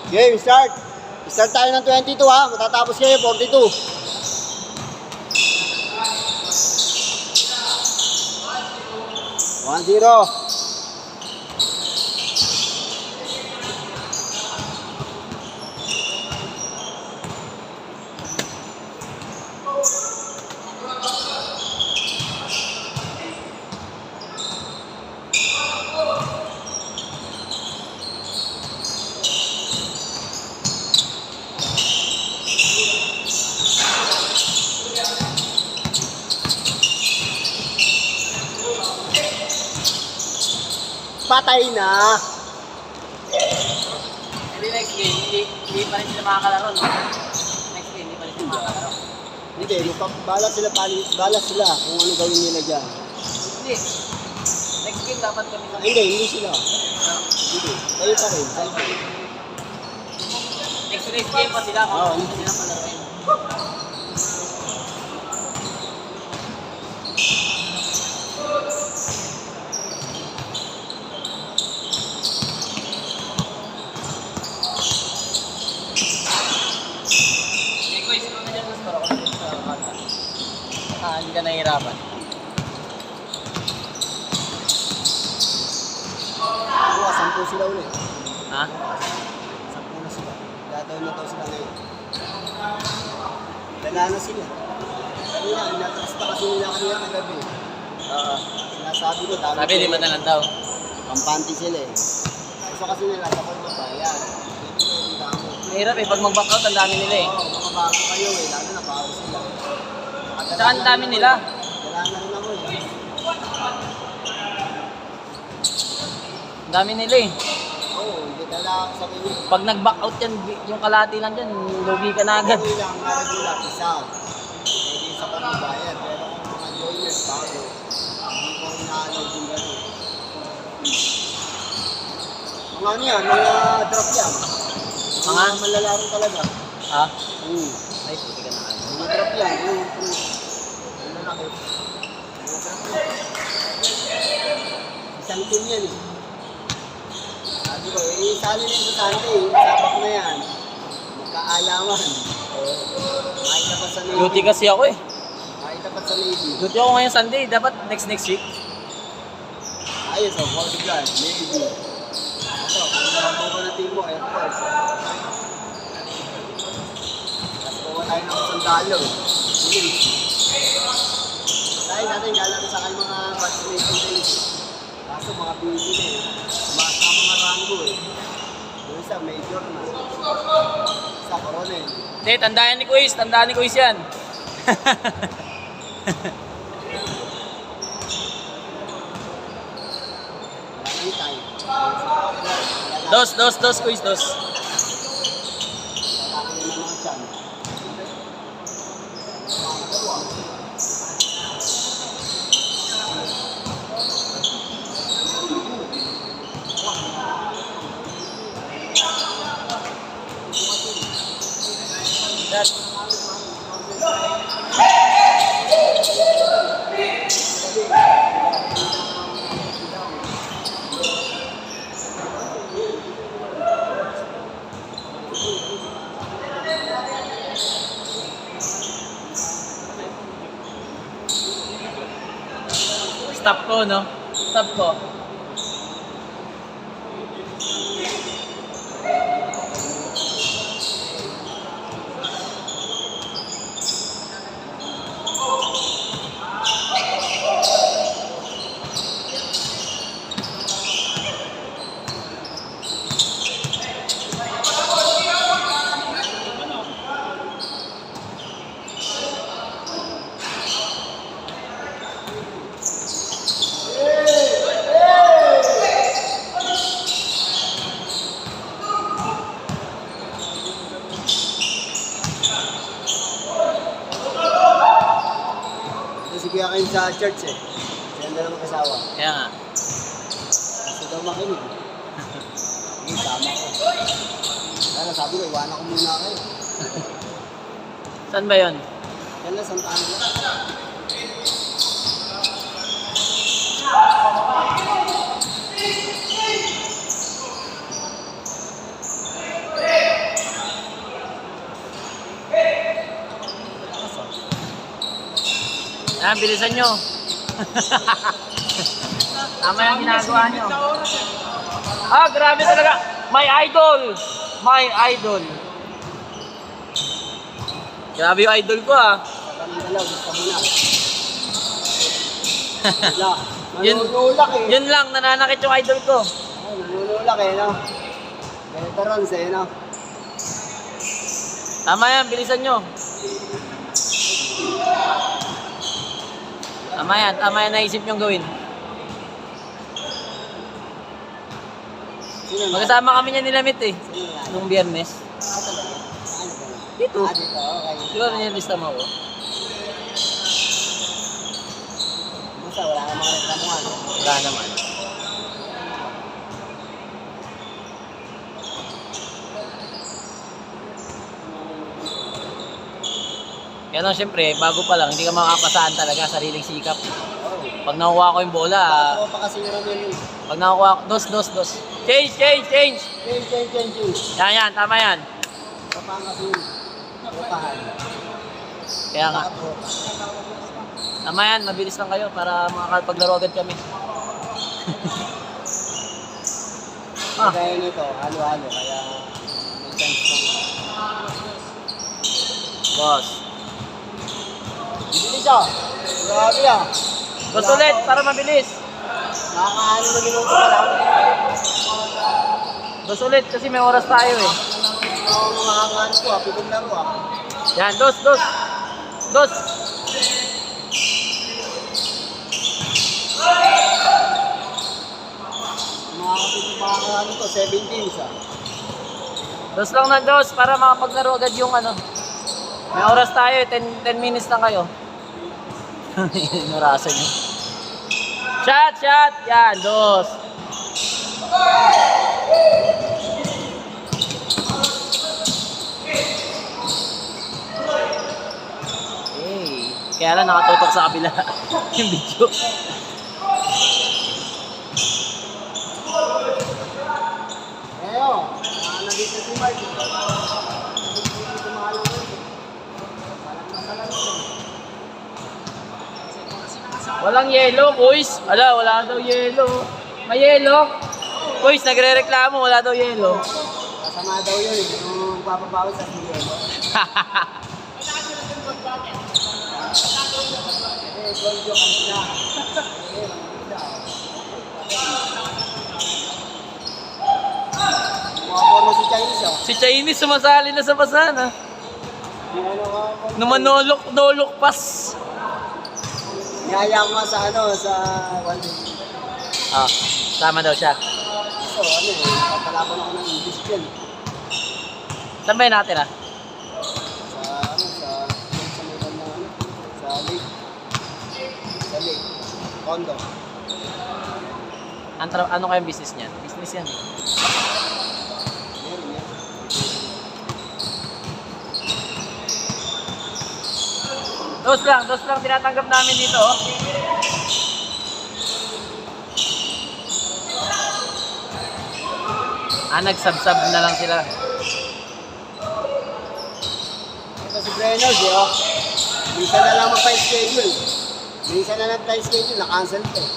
Game, start. Start tayo ng 22 ha. Matatapos kayo, 42. One, zero. Patay na. Hindi next game, hindi pa rin sila makakalaro, no? Next game, hindi pa rin sila makakalaro. Hindi, balas sila kung ano gawin nila dyan. Hindi. Next game dapat kami sa... Hindi sila. Hindi, kayo pa rin. Next game pa sila, kung hindi sila palaroin. Hindi ka nahihirapan. Bukas, 10 sila ulit. Ha? 10 na sila. Gagawin na daw sila ngayon. Dala na sila. Kanina, inatras pa kasi nila kanina kagabi. Oo. Sinasabi ko, dami Sabi, 5 na lang daw. Pampanti sila eh. Gusto kasi nila sa kong magbayan. Mahirap eh, pag mag-back out, ang dami nila eh. Oo, mga bago kayo eh. Lalo na bago sila. Saka ang dami nila. Dala na rin ako eh. Ang dami nila eh. Oo, hindi dala ako sa kanila. Pag nag-back out yan, yung kalati lang dyan, lugi ka na agad. Hindi lang na regular, isa. Hindi sa pagbabayan. Pero kung mga joiners bago, hindi ko inaalaw din gano'n. Mga ano yan, mga drop yan. Mga malalaro talaga. Ha? Ay, puti ka na agad. mga drop yan. Yung lalaki. Mga drop yan. Isang team yan eh. Sabi ko, sali rin sa Sunday. Sabak na yan. Magkaalaman. Kahit dapat sa Navy. Duty kasi ako eh. Kahit dapat sa Navy. Duty ako ngayong Sunday, dapat next week. Ayos o, Coast Guard, Navy. Ito, kung narambo ko na team mo, Air Force. Tapos bawa tayo ng sandalo. Police. Dahil natin galaro sa kay mga batchmates din. Kaso mga busy na eh. Tumaas na mga rango eh. Yung isa, major na. Isa, coronel. Hindi, tandaan ni Kuis yan. Maraming tayo. Dos, Kuis, dos. Lalaki na mga chan. Stop ko, no? Stop ko. Sige kayo sa church eh. Siya na lang mag-asawa. Kaya nga. Gusto daw makinig. Sige, tama ko. Kaya sabi ko, iwanan ko muna kayo. Saan ba yun? Yan lang, Santa Ana lang. Ah, bilisan nyo. Tama yung ginagawa nyo. Ah, grabe talaga. My idol. My idol. Grabe yung idol ko ah. Sabi dalaw, gusto mo na. Wala. Yun- Nanunulak eh. Yun lang, nananakit yung idol ko. Oh, nanunulak eh, no? Veterans eh, no? Tama yan, bilisan nyo. Tama yan, naisip nyong gawin. Sino na? Magkasama kami niya nilamit eh. Sino na? Nung biyernes. Ah, talaga? Ano ba? Dito. Ah, dito, okay. Di ba nilista mo ako? Basta, wala ka mga reklamuhan. Wala naman. Kaya lang syempre, bago pa lang, hindi ka makakapasaan talaga, sariling sikap. Oh. Pag nakuha ko yung bola, Ako pa kasi yung Ramil. pag nakuha ko, dos. Change! Change. Yan, tama yan. Kapang kasi yun. Tropahan. Kaya nga, Nakatropa. tama yan, mabilis lang kayo para makakapaglaro agad kami. Ah. Kaya nito, halo-halo, kaya may chance ng... Boss. Bibili siya. Grabe ah. Dos ulit, para mabilis. Nakakaano na minuto pa lang. Dos ulit, kasi may oras tayo eh. Ang mga hangaan ko ah, pitong laro ah. Yan, dos. Mga hangaan ko, 17 ah. Dos lang na dos para makapaglaro agad yung ano. May oras tayo, 10 minutes lang kayo. Narasan nyo. Shot! Yan, dos. Hey, kaya lang nakatutok sa kabila yung video. Eyo, nandito si Mark. Dito mahalang ko. Parang masalan ko. Walang yellow, boys. Wala daw yellow. May yellow. Boys, nagre-reklamo, wala daw yellow. Kasama daw yun eh, yung papabawal sa Miguel. Gold yung kanina. Makaporma si Chinese oh. Si Chinese sumasali na sa basan, ha? Yung ano ka, Numanolok pas. niyayama sa ano, sa Ah, tama daw siya. So ano eh, papalaban ako ng English dyan. Saan ba yun natin, ha? Sa ano, sa meron na ano, sa lake. Sa lake. Condo. Ano kayong business niyan? Business yan. Meron yan. Dos lang tinatanggap namin dito, oh. Nagsabsab na lang sila. Ito si Reynolds eh oh. Minsan na lang magpa-schedule. Minsan na lang pa-schedule, na-cancel pa eh.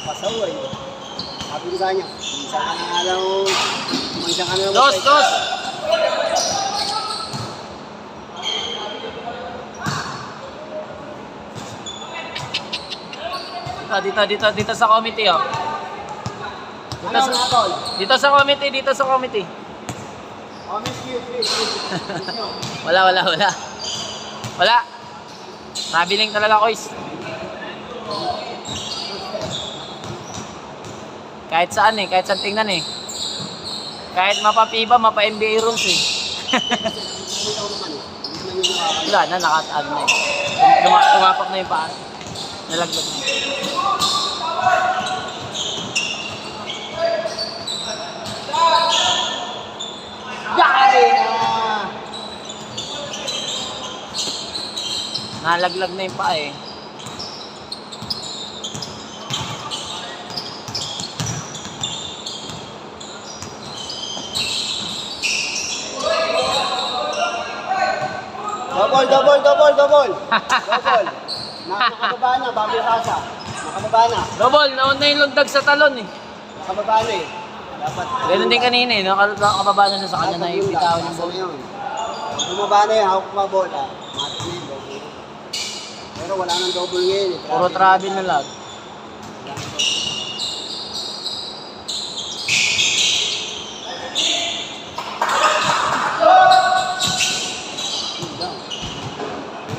Pasaway. Sabi ko sa kanya, minsan ka na lang, minsan ka na lang Dos! Dito sa committee, oh. Dito sa committee. Oh, miss you, please. Wala. Traveling talaga, kois. Kahit saan tingnan eh. Kahit mapa-FIBA, mapa-NBA rules eh. Wala na, naka-ano na eh. Tumapak na yung paa. Nalaglag na. Yari na! Nalaglag na yung paa eh. Double. Double. Nakababa na, bago yung kasa. Nakababa na. Double, nauna yung lundag sa talon eh. Nakababa na eh. Dapat. Ganun din kanina eh, nakababa na siya sa kanya na yung bitawan ng ball. Bumaba na yun, hawak pa bola. Matik na yun, double. Pero wala nang double ngayon eh. Puro travel na lang.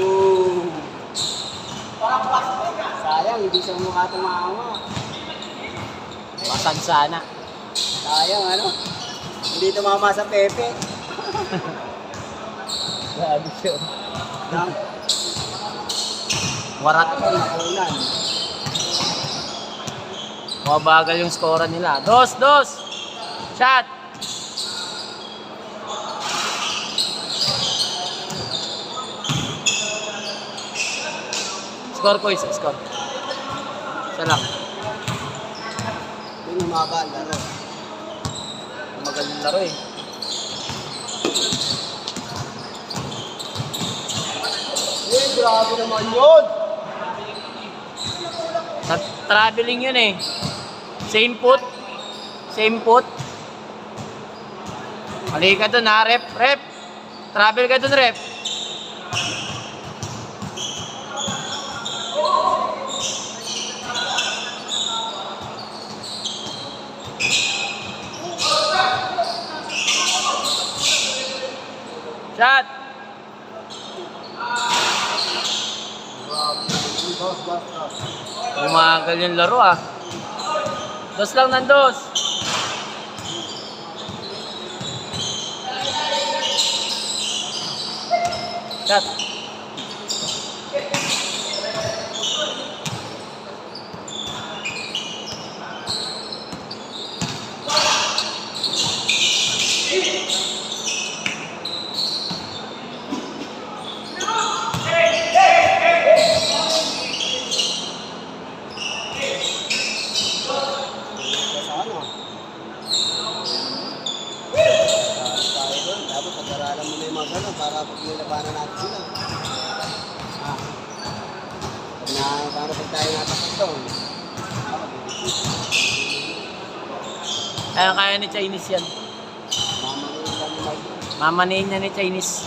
Ooh. Sayang, hindi siya mukha tumawa. Basag sana. Sayang, ano? Hindi tumama sa Pepe. Grabe siya. Nang Warat. nakunan. Mabagal yung score nila. 2-2. Shot. Score ko isa, score. Isa lang. Yun umaba ang laro. Magaling laro eh. Eh, grabe naman yun! Traveling yun eh. Same foot. Same foot. Mali ka dun ha, rep. Travel ka dun, rep. Shot. Umagal yung laro ah. Dos lang ng dos. Shot. Sana. Tayo doon, dapat pag-aralan mo na yung mga ganun para pag nilabanan natin sila. Para pag tayo natakot doon. Kaya ni Chinese yan. Mamamanin lang yung mag... Mamanayin niya ni Chinese.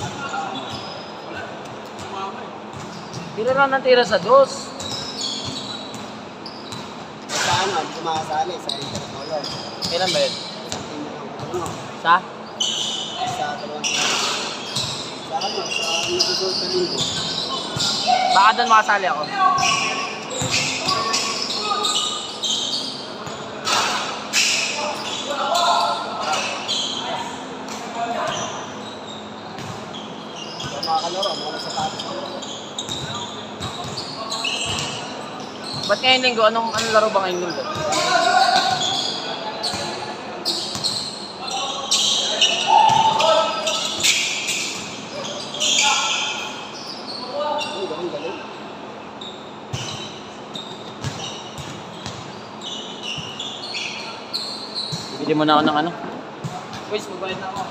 Tira lang ng tira sa dos. Sa ano, hindi ko makasali sa Interpolo. Kailan ba yun? Isang team na lang ako, ano, Sa? sa dalawang team. Sa ano, sa nagsusunod na linggo. Baka doon makasali ako. Sa mga kalaro, mga sapatos. Ba't ngayong linggo? Anong laro ba ngayong linggo? Ay, galing. Bili mo na ako ng ano? Boys, magbayad na ako.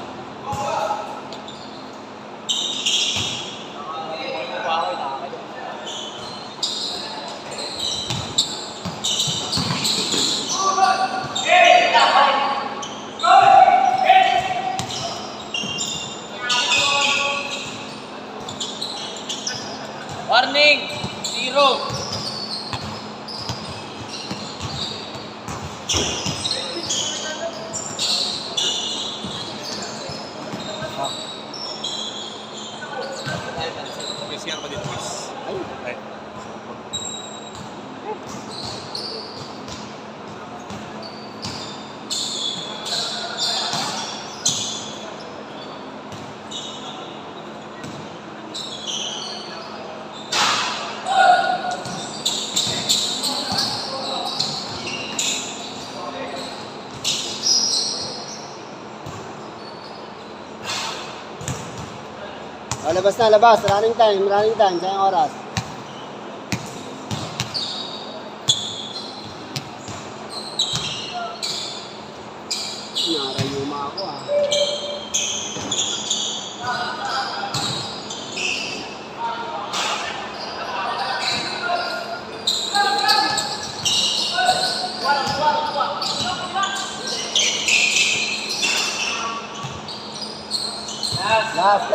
Warning! 0! Ay, oh, labas na, labas. Running time. Sayang oras. Narayuma ako ah. Last.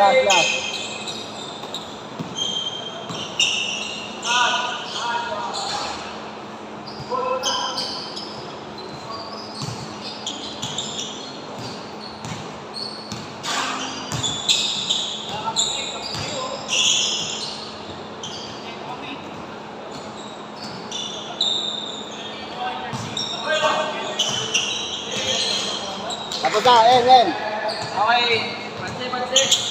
Tapos na, end. Okay. Pansin.